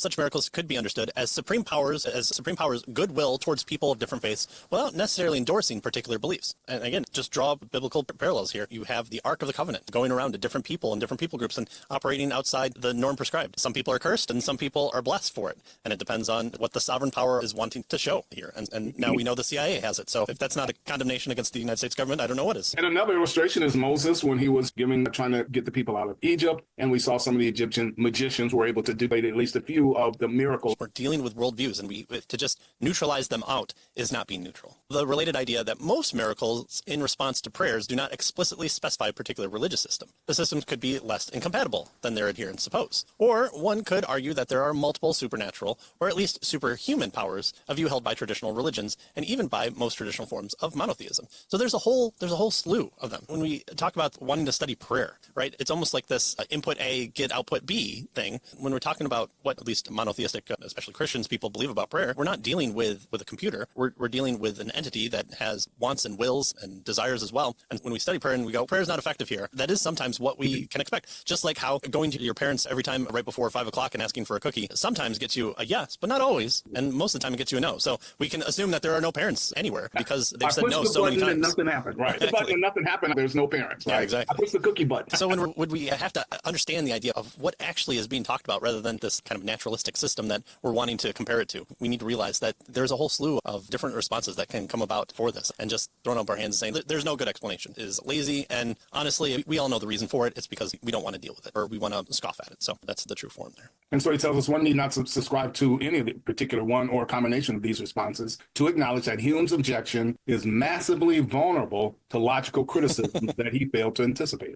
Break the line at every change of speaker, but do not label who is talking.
Such miracles could be understood as supreme powers goodwill towards people of different faiths without necessarily endorsing particular beliefs. And again, just draw biblical parallels here. You have the Ark of the Covenant going around to different people and different people groups and operating outside the norm prescribed. Some people are cursed and some people are blessed for it. And it depends on what the sovereign power is wanting to show here. And now we know the CIA has it. So if that's not a condemnation against the United States government, I don't know what is.
And another illustration is Moses when he was trying to get the people out of Egypt. And we saw some of the Egyptian magicians were able to do at least a few of the miracles.
We're dealing with worldviews, and to just neutralize them out is not being neutral. The related idea that most miracles in response to prayers do not explicitly specify a particular religious system. The systems could be less incompatible than their adherents suppose. Or one could argue that there are multiple supernatural, or at least superhuman powers, a view held by traditional religions, and even by most traditional forms of monotheism. So there's a whole slew of them. When we talk about wanting to study prayer, right, it's almost like this input A, get output B thing. When we're talking about what at least monotheistic, especially Christians, people believe about prayer, we're not dealing with a computer. We're dealing with an entity that has wants and wills and desires as well. And when we study prayer and we go, prayer is not effective here, that is sometimes what we can expect. Just like how going to your parents every time right before 5 o'clock and asking for a cookie sometimes gets you a yes, but not always. And most of the time it gets you a no. So we can assume that there are no parents anywhere because they've said no so many times.
And nothing happened, right? Exactly. The button and nothing happened, there's no parents, right?
Yeah, exactly.
I push the cookie button.
So would we have to understand the idea of what actually is being talked about rather than this kind of naturalistic system that we're wanting to compare it to? We need to realize that there's a whole slew of different responses that can come about for this, and just throwing up our hands and saying there's no good explanation is lazy. And honestly, we all know the reason for it. It's because we don't want to deal with it or we want to scoff at it. So that's the true form there.
And so he tells us one need not subscribe to any of the particular one or a combination of these responses to acknowledge that Hume's objection is massively vulnerable to logical criticism that he failed to anticipate.